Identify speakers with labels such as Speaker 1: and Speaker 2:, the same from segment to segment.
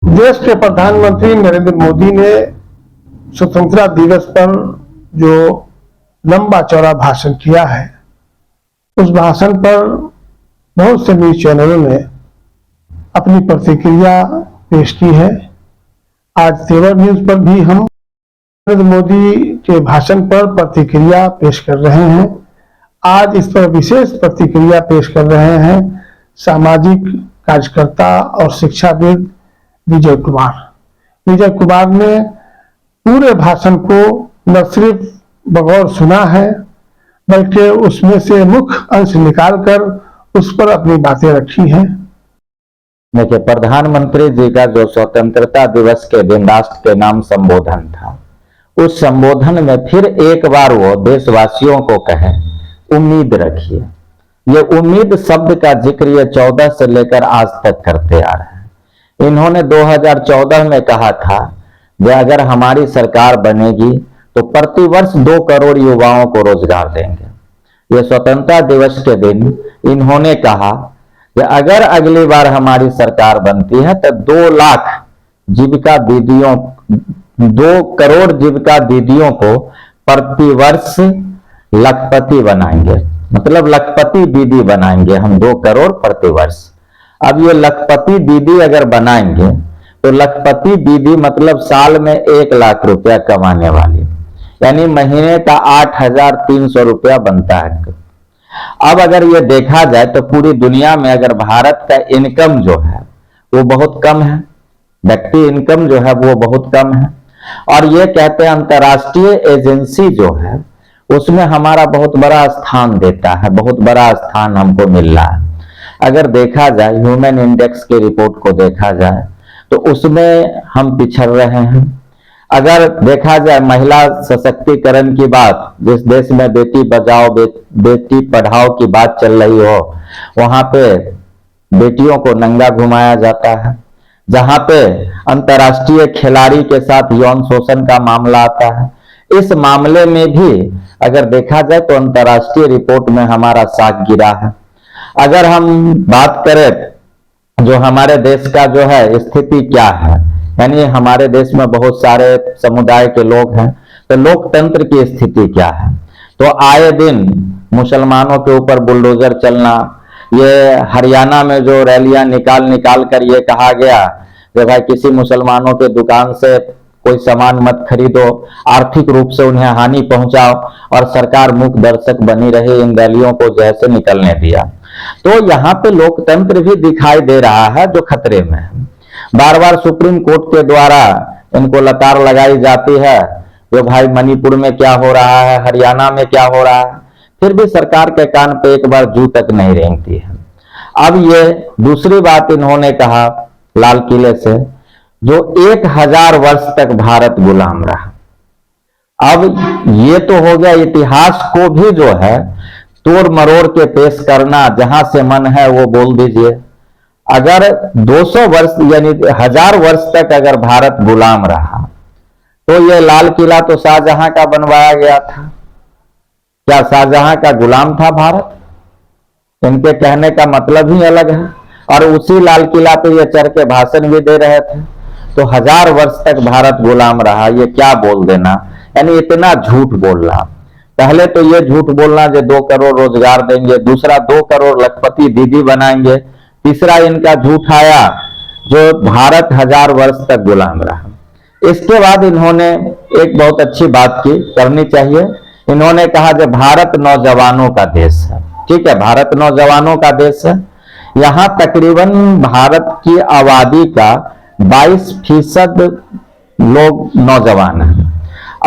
Speaker 1: देश के प्रधानमंत्री नरेंद्र मोदी ने स्वतंत्रता दिवस पर जो लंबा चौड़ा भाषण किया है, उस भाषण पर बहुत से न्यूज चैनलों ने अपनी प्रतिक्रिया पेश की है। आज तेवर न्यूज पर भी हम नरेंद्र मोदी के भाषण पर प्रतिक्रिया पेश कर रहे हैं। आज इस पर विशेष प्रतिक्रिया पेश कर रहे हैं सामाजिक कार्यकर्ता और शिक्षाविद विजय कुमार ने पूरे भाषण को न सिर्फ बगौर सुना है, बल्कि उसमें से मुख्य अंश निकालकर उस पर अपनी बातें रखी हैं।
Speaker 2: देखिए, प्रधानमंत्री जी का जो स्वतंत्रता दिवस के दिन राष्ट्र के नाम संबोधन था, उस संबोधन में फिर एक बार वो देशवासियों को कहे, उम्मीद रखिए। ये उम्मीद शब्द का जिक्र ये 14 से लेकर आज तक करते आ रहे हैं। इन्होंने 2014 में कहा था कि अगर हमारी सरकार बनेगी तो प्रतिवर्ष 2 करोड़ युवाओं को रोजगार देंगे। ये स्वतंत्रता दिवस के दिन इन्होंने कहा कि अगर अगली बार हमारी सरकार बनती है तो 2 करोड़ जीविका दीदियों को प्रतिवर्ष लखपति बनाएंगे, मतलब लखपति दीदी बनाएंगे हम 2 करोड़ प्रतिवर्ष। अब ये लखपति दीदी अगर बनाएंगे तो लखपति दीदी मतलब साल में 1 लाख रुपया कमाने वाली, यानी महीने का 8,300 रुपया बनता है। अब अगर ये देखा जाए तो पूरी दुनिया में अगर भारत का इनकम जो है वो बहुत कम है, व्यक्ति इनकम जो है वो बहुत कम है, और ये कहते हैं अंतर्राष्ट्रीय एजेंसी जो है उसमें हमारा बहुत बड़ा स्थान देता है, बहुत बड़ा स्थान हमको मिल रहा है। अगर देखा जाए ह्यूमन इंडेक्स की रिपोर्ट को देखा जाए तो उसमें हम पिछड़ रहे हैं। अगर देखा जाए महिला सशक्तिकरण की बात, जिस देश में बेटी बचाओ बेटी पढ़ाओ की बात चल रही हो, वहां पे बेटियों को नंगा घुमाया जाता है। जहां पे अंतर्राष्ट्रीय खिलाड़ी के साथ यौन शोषण का मामला आता है, इस मामले में भी अगर देखा जाए तो अंतर्राष्ट्रीय रिपोर्ट में हमारा साख गिरा है। अगर हम बात करें जो हमारे देश का जो है स्थिति क्या है, यानी हमारे देश में बहुत सारे समुदाय के लोग हैं, तो लोकतंत्र की स्थिति क्या है, तो आए दिन मुसलमानों के ऊपर बुलडोजर चलना, ये हरियाणा में जो रैलियां निकाल कर ये कहा गया कि भाई किसी मुसलमानों के दुकान से कोई सामान मत खरीदो, आर्थिक रूप से उन्हें हानि पहुंचाओ, और सरकार मूक दर्शक बनी रही, इन रैलियों को जैसे निकलने दिया। तो यहाँ पे लोकतंत्र भी दिखाई दे रहा है जो खतरे में है। बार बार सुप्रीम कोर्ट के द्वारा इनको लतार लगाई जाती है जो भाई मणिपुर में क्या हो रहा है, हरियाणा में क्या हो रहा है, फिर भी सरकार के कान पे एक बार जू तक नहीं रेंगती है। अब ये दूसरी बात इन्होंने कहा लाल किले से, जो 1000 वर्ष तक भारत गुलाम रहा। अब ये तो हो गया इतिहास को भी जो है तोड़ मरोड़ के पेश करना, जहां से मन है वो बोल दीजिए। अगर 200 वर्ष यानी 1000 वर्ष तक अगर भारत गुलाम रहा तो ये लाल किला तो शाहजहां का बनवाया गया था। क्या शाहजहां का गुलाम था भारत? इनके कहने का मतलब ही अलग है। और उसी लाल किला पे ये चढ़ के भाषण भी दे रहे थे। तो 1000 वर्ष तक भारत गुलाम रहा, ये क्या बोल देना, यानी इतना झूठ बोलना। पहले तो ये झूठ बोलना जो 2 करोड़ रोजगार देंगे, दूसरा 2 करोड़ लखपति दीदी बनाएंगे, तीसरा इनका झूठ आया जो भारत 1000 वर्ष तक गुलाम रहा। इसके बाद इन्होंने एक बहुत अच्छी बात की, करनी चाहिए। इन्होंने कहा कि भारत नौजवानों का देश है। ठीक है, भारत नौजवानों का देश है। यहां तकरीबन भारत की आबादी का 22% लोग नौजवान हैं,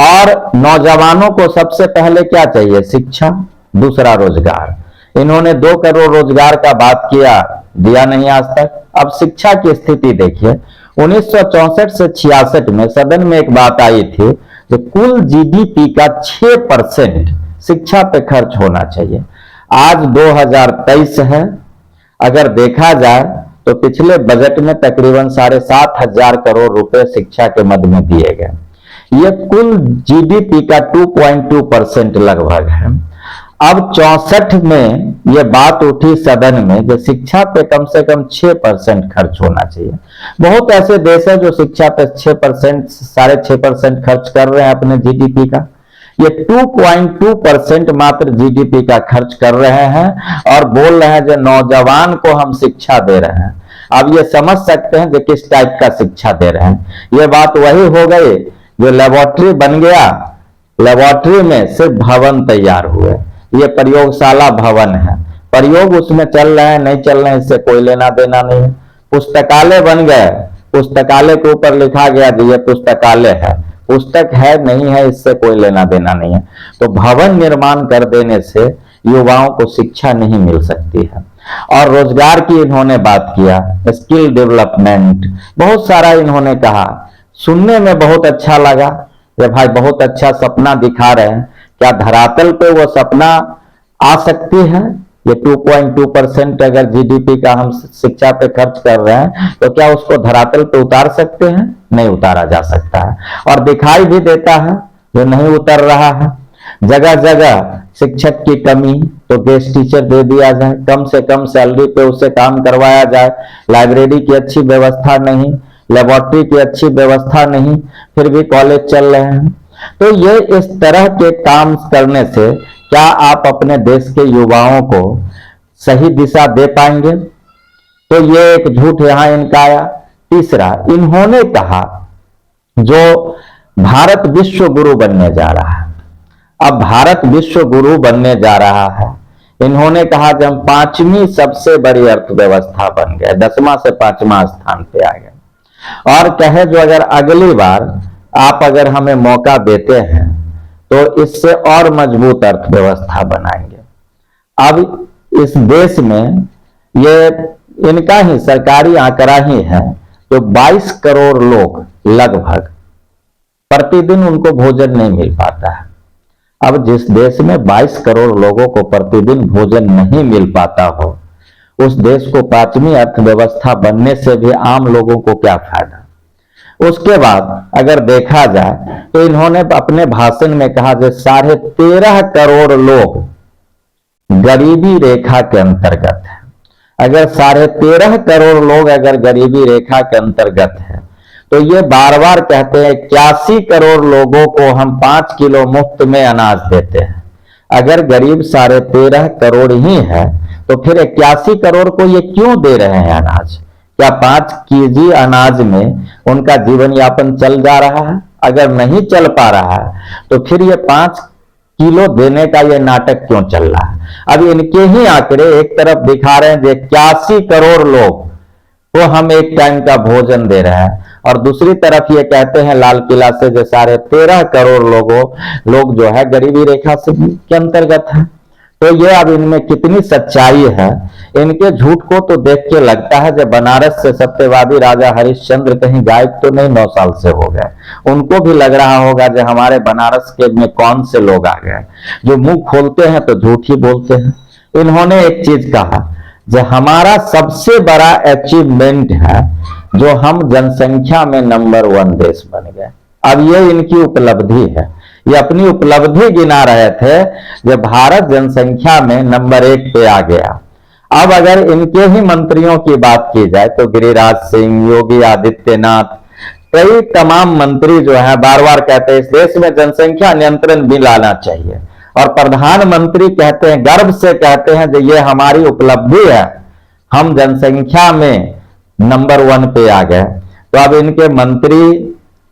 Speaker 2: और नौजवानों को सबसे पहले क्या चाहिए? शिक्षा, दूसरा रोजगार। इन्होंने 2 करोड़ रोजगार का बात किया, दिया नहीं आज तक। अब शिक्षा की स्थिति देखिए, 1964 से 66 में सदन में एक बात आई थी कि कुल जीडीपी का 6% शिक्षा पे खर्च होना चाहिए। आज 2023 है, अगर देखा जाए तो पिछले बजट में तकरीबन 7,500 करोड़ रुपए शिक्षा के मद में दिए गए। ये कुल जीडीपी का 2.2% लगभग है। अब 64 में यह बात उठी सदन में कि शिक्षा पे कम से कम 6% खर्च होना चाहिए। बहुत ऐसे देश हैं जो शिक्षा पे 6%, 6.5% खर्च कर रहे हैं अपने जीडीपी का। ये 2.2% मात्र जीडीपी का खर्च कर रहे हैं और बोल रहे हैं जो नौजवान को हम शिक्षा दे रहे हैं। अब ये समझ सकते हैं कि किस टाइप का शिक्षा दे रहे हैं। ये बात वही हो गई जो लेबोरेटरी बन गया, लेबोरेटरी में सिर्फ भवन तैयार हुए, ये प्रयोगशाला भवन है, प्रयोग उसमें चल रहे हैं नहीं चल रहे हैं इससे कोई लेना देना नहीं है। पुस्तकालय बन गए, पुस्तकालय के ऊपर लिखा गया कि ये पुस्तकालय है, पुस्तक है नहीं है इससे कोई लेना देना नहीं है। तो भवन निर्माण कर देने से युवाओं को शिक्षा नहीं मिल सकती है। और रोजगार की इन्होंने बात किया, स्किल डेवलपमेंट, बहुत सारा इन्होंने कहा, सुनने में बहुत अच्छा लगा। ये भाई बहुत अच्छा सपना दिखा रहे हैं, क्या धरातल पे वो सपना आ सकती है? ये 2.2% अगर जीडीपी का हम शिक्षा पे खर्च कर रहे हैं तो क्या उसको धरातल पे उतार सकते हैं? नहीं उतारा जा सकता है। और दिखाई भी देता है जो नहीं उतर रहा है। जगह जगह शिक्षक की कमी, तो गेस्ट टीचर दे दिया जाए, कम से कम सैलरी पे उससे काम करवाया जाए। लाइब्रेरी की अच्छी व्यवस्था नहीं, लेबोरेटरी की अच्छी व्यवस्था नहीं, फिर भी कॉलेज चल रहे हैं। तो ये इस तरह के काम करने से क्या आप अपने देश के युवाओं को सही दिशा दे पाएंगे? तो ये एक झूठ यहां इनका आया। तीसरा, इन्होंने कहा जो भारत विश्व गुरु बनने जा रहा है। अब भारत विश्व गुरु बनने जा रहा है, इन्होंने कहा कि हम 5वीं सबसे बड़ी अर्थव्यवस्था बन गए, 10वां से 5वां स्थान पे आ गए। और कहे जो अगर अगली बार आप अगर हमें मौका देते हैं तो इससे और मजबूत अर्थव्यवस्था बनाएंगे। अब इस देश में ये इनका ही सरकारी आंकड़ा ही है तो 22 करोड़ लोग लगभग प्रतिदिन उनको भोजन नहीं मिल पाता है। अब जिस देश में 22 करोड़ लोगों को प्रतिदिन भोजन नहीं मिल पाता हो, उस देश को 5वीं अर्थव्यवस्था बनने से भी आम लोगों को क्या फायदा? उसके बाद अगर देखा जाए तो इन्होंने अपने भाषण में कहा कि 13.5 करोड़ लोग गरीबी रेखा के अंतर्गत है। अगर 13.5 करोड़ लोग अगर गरीबी रेखा के अंतर्गत है तो ये बार बार कहते हैं 81 करोड़ लोगों को हम 5 किलो मुफ्त में अनाज देते हैं। अगर गरीब 13.5 करोड़ ही है तो फिर 81 करोड़ को ये क्यों दे रहे हैं अनाज? क्या 5 केजी अनाज में उनका जीवन यापन चल जा रहा है? अगर नहीं चल पा रहा है तो फिर ये 5 किलो देने का ये नाटक क्यों चल रहा है? अब इनके ही आंकड़े एक तरफ दिखा रहे हैं कि 81 करोड़ लोग को हम एक टाइम का भोजन दे रहे हैं, और दूसरी तरफ ये कहते हैं लाल किला से जो 13.5 करोड़ लोग जो है गरीबी रेखा से के अंतर्गत है। तो ये अब इनमें कितनी सच्चाई है? इनके झूठ को तो देख के लगता है जब बनारस से सत्यवादी राजा हरिश्चंद्र कहीं गायब तो नहीं 9 साल से हो गए। उनको भी लग रहा होगा जो हमारे बनारस के में कौन से लोग आ गए जो मुंह खोलते हैं तो झूठ ही बोलते हैं। इन्होंने एक चीज कहा जो हमारा सबसे बड़ा अचीवमेंट है जो हम जनसंख्या में नंबर 1 देश बन गए। अब ये इनकी उपलब्धि है, ये अपनी उपलब्धि गिना रहे थे जब भारत जनसंख्या में नंबर 1 पे आ गया। अब अगर इनके ही मंत्रियों की बात की जाए तो गिरिराज सिंह, योगी आदित्यनाथ, कई तमाम मंत्री जो है बार बार कहते हैं इस देश में जनसंख्या नियंत्रण बिल आना चाहिए, और प्रधानमंत्री कहते हैं, गर्व से कहते हैं कि ये हमारी उपलब्धि है, हम जनसंख्या में नंबर 1 पे आ गए। तो अब इनके मंत्री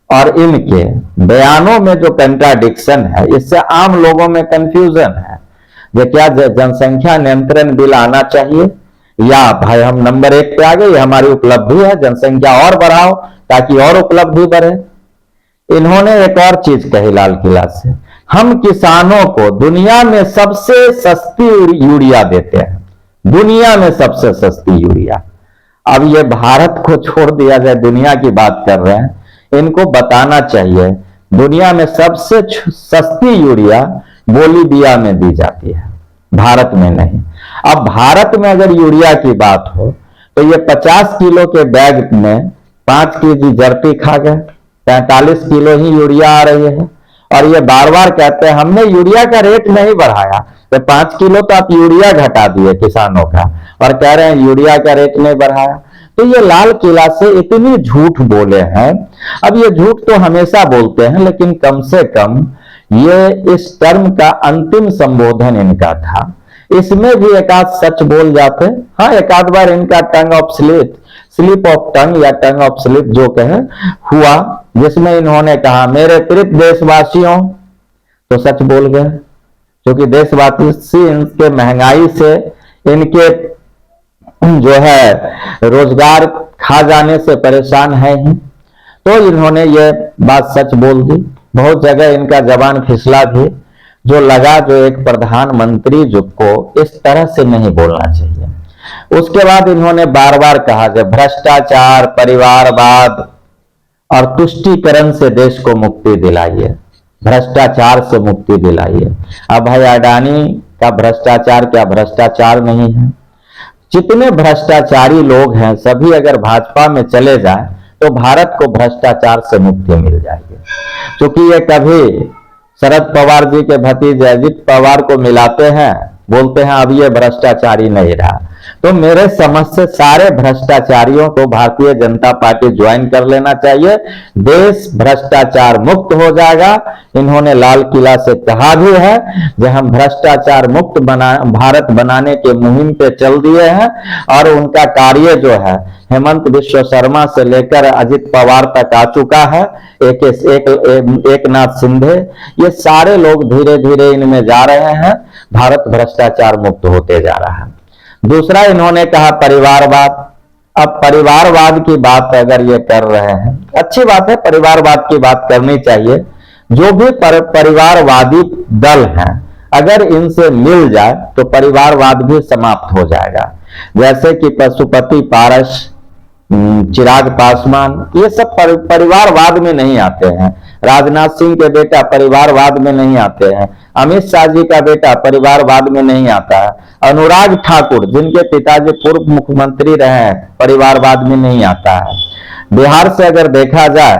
Speaker 2: और इनके बयानों में जो कंट्राडिक्शन है इससे आम लोगों में कंफ्यूजन है कि क्या जनसंख्या नियंत्रण बिल आना चाहिए या भाई हम नंबर 1 पे आ गए, हमारी उपलब्धि है, जनसंख्या और बढ़ाओ ताकि और उपलब्धि बढ़े। इन्होंने एक और चीज कही लाल किला से, हम किसानों को दुनिया में सबसे सस्ती यूरिया देते हैं, दुनिया में सबसे सस्ती यूरिया। अब ये भारत को छोड़ दिया जाए, दुनिया की बात कर रहे हैं, इनको बताना चाहिए दुनिया में सबसे सस्ती यूरिया बोलीविया में दी जाती है, भारत में नहीं। अब भारत में अगर यूरिया की बात हो तो ये 50 किलो के बैग में 5 केजी जर्ती खा गए, 45 किलो ही यूरिया आ रही है। और ये बार बार कहते हैं हमने यूरिया का रेट नहीं बढ़ाया, तो 5 किलो तो आप यूरिया घटा दिए किसानों का, और कह रहे हैं यूरिया का रेट नहीं बढ़ाया। तो ये लाल किला से इतनी झूठ बोले हैं। अब ये झूठ तो हमेशा बोलते हैं, लेकिन कम से कम ये इस टर्म का अंतिम संबोधन इनका था, इसमें भी एक आध सच बोल जाते। हाँ, एक आध बार इनका tongue of slip of tongue या टंग ऑफ स्लिप जो कहे हुआ, जिसमें इन्होंने कहा मेरे प्रिय देशवासियों, तो सच बोल गए, क्योंकि देशवासी इनके महंगाई से, इनके जो है रोजगार खा जाने से परेशान है ही, तो इन्होंने ये बात सच बोल दी। बहुत जगह इनका जबान फिसला भी, जो लगा जो एक प्रधानमंत्री जो को इस तरह से नहीं बोलना चाहिए। उसके बाद इन्होंने बार बार कहा जब भ्रष्टाचार, परिवारवाद और तुष्टीकरण से देश को मुक्ति दिलाइए, भ्रष्टाचार से मुक्ति दिलाइए। अब भाई अडानी का भ्रष्टाचार क्या भ्रष्टाचार नहीं है? जितने भ्रष्टाचारी लोग हैं सभी अगर भाजपा में चले जाएं तो भारत को भ्रष्टाचार से मुक्ति मिल जाएगी। क्योंकि ये कभी शरद पवार जी के भतीजे अजित पवार को मिलाते हैं, बोलते हैं अब ये भ्रष्टाचारी नहीं रहा। तो मेरे समझ से सारे भ्रष्टाचारियों को भारतीय जनता पार्टी ज्वाइन कर लेना चाहिए, देश भ्रष्टाचार मुक्त हो जाएगा। इन्होंने लाल किला से कहा भी है कि हम भ्रष्टाचार मुक्त भारत बनाने के मुहिम पे चल दिए हैं, और उनका कार्य जो है हेमंत बिश्व शर्मा से लेकर अजित पवार तक आ चुका है, एकनाथ शिंदे, ये सारे लोग धीरे धीरे इनमें जा रहे हैं, भारत भ्रष्टाचार मुक्त होते जा रहा है। दूसरा इन्होंने कहा परिवारवाद। अब परिवारवाद की बात अगर ये कर रहे हैं, अच्छी बात है, परिवारवाद की बात करनी चाहिए। जो भी परिवारवादी दल हैं अगर इनसे मिल जाए तो परिवारवाद भी समाप्त हो जाएगा। जैसे कि पशुपति पारस, चिराग पासवान, ये सब परिवारवाद में नहीं आते हैं। राजनाथ सिंह के बेटा परिवारवाद में नहीं आते हैं। अमित शाह जी का बेटा परिवारवाद में नहीं आता है। अनुराग ठाकुर जिनके पिताजी पूर्व मुख्यमंत्री रहे हैं, परिवारवाद में नहीं आता है। बिहार से अगर देखा जाए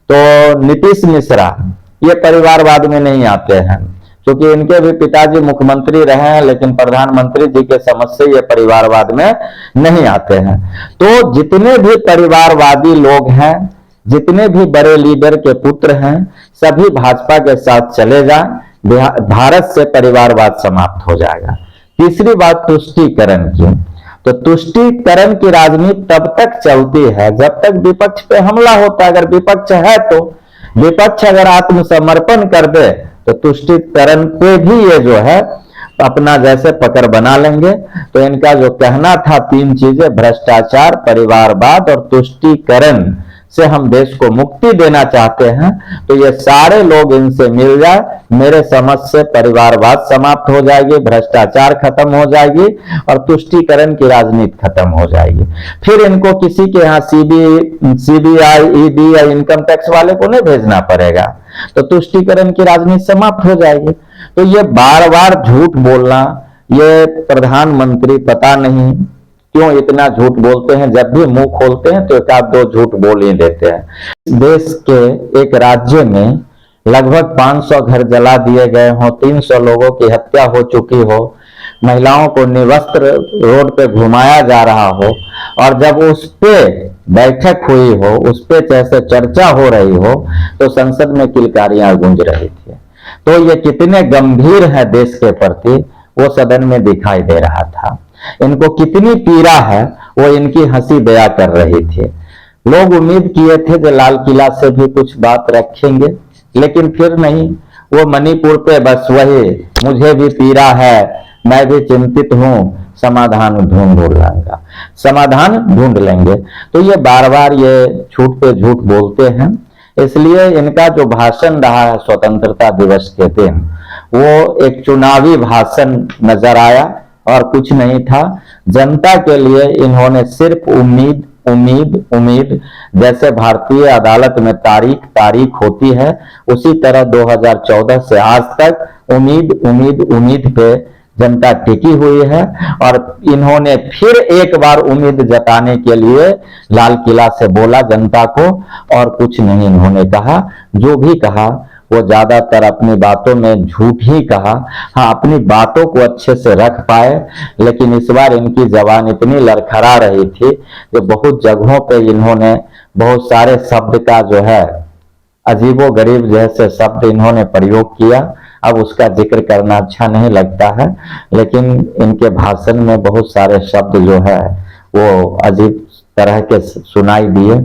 Speaker 2: तो नीतीश मिश्रा ये परिवारवाद में नहीं आते हैं, क्योंकि इनके भी पिताजी मुख्यमंत्री रहे हैं, लेकिन प्रधानमंत्री जी के समझ से ये परिवारवाद में नहीं आते हैं। तो जितने भी परिवारवादी लोग हैं, जितने भी बड़े लीडर के पुत्र हैं, सभी भाजपा के साथ चले जाएं, भारत से परिवारवाद समाप्त हो जाएगा। तीसरी बात तुष्टीकरण की, तो तुष्टीकरण की राजनीति तब तक चलती है जब तक विपक्ष पे हमला होता है। अगर विपक्ष है तो विपक्ष अगर आत्मसमर्पण कर दे तो तुष्टीकरण पे भी ये जो है अपना जैसे पकड़ बना लेंगे। तो इनका जो कहना था 3 चीजें, भ्रष्टाचार, परिवारवाद और तुष्टीकरण से हम देश को मुक्ति देना चाहते हैं, तो ये सारे लोग इनसे मिल जाए, मेरे समझ से परिवारवाद समाप्त हो जाएगी, भ्रष्टाचार खत्म हो जाएगी और तुष्टीकरण की राजनीति खत्म हो जाएगी। फिर इनको किसी के यहाँ सीबीआई, ईडी या इनकम टैक्स वाले को नहीं भेजना पड़ेगा, तो तुष्टीकरण की राजनीति समाप्त हो जाएगी। तो ये बार बार झूठ बोलना, ये प्रधानमंत्री पता नहीं क्यों इतना झूठ बोलते हैं, जब भी मुंह खोलते हैं तो 1-2 झूठ बोल ही देते हैं। देश के एक राज्य में लगभग 500 घर जला दिए गए हों, 300 लोगों की हत्या हो चुकी हो, महिलाओं को निवस्त्र रोड पे घुमाया जा रहा हो, और जब उस पे बैठक हुई हो, उस पे जैसे चर्चा हो रही हो, तो संसद में किलकारियां गूंज रही थी। तो ये कितने गंभीर है देश के प्रति वो सदन में दिखाई दे रहा था। इनको कितनी पीड़ा है वो इनकी हंसी बयां कर रही थी। लोग उम्मीद किए थे कि लाल किला से भी कुछ बात रखेंगे, लेकिन फिर नहीं, वो मणिपुर पे बस वही मुझे भी पीड़ा है, मैं भी चिंतित हूं, समाधान ढूंढ लाऊंगा, समाधान ढूंढ लेंगे। तो ये बार बार ये झूठ पे झूठ बोलते हैं। इसलिए इनका जो भाषण रहा है स्वतंत्रता दिवस के दिन, वो एक चुनावी भाषण नजर आया और कुछ नहीं था। जनता के लिए इन्होंने सिर्फ उम्मीद उम्मीद उम्मीद, जैसे भारतीय अदालत में तारीख होती है, उसी तरह 2014 से आज तक उम्मीद उम्मीद उम्मीद पे जनता टिकी हुई है। और इन्होंने फिर एक बार उम्मीद जताने के लिए लाल किला से बोला जनता को, और कुछ नहीं इन्होंने कहा। जो भी कहा वो ज्यादातर अपनी बातों में झूठ ही कहा। हाँ, अपनी बातों को अच्छे से रख पाए, लेकिन इस बार इनकी जबान इतनी लड़खड़ा रही थी कि बहुत जगहों पे इन्होंने बहुत सारे शब्द का जो है अजीबो गरीब जैसे शब्द इन्होंने प्रयोग किया। अब उसका जिक्र करना अच्छा नहीं लगता है, लेकिन इनके भाषण में बहुत सारे शब्द जो है वो अजीब तरह के सुनाई दिए।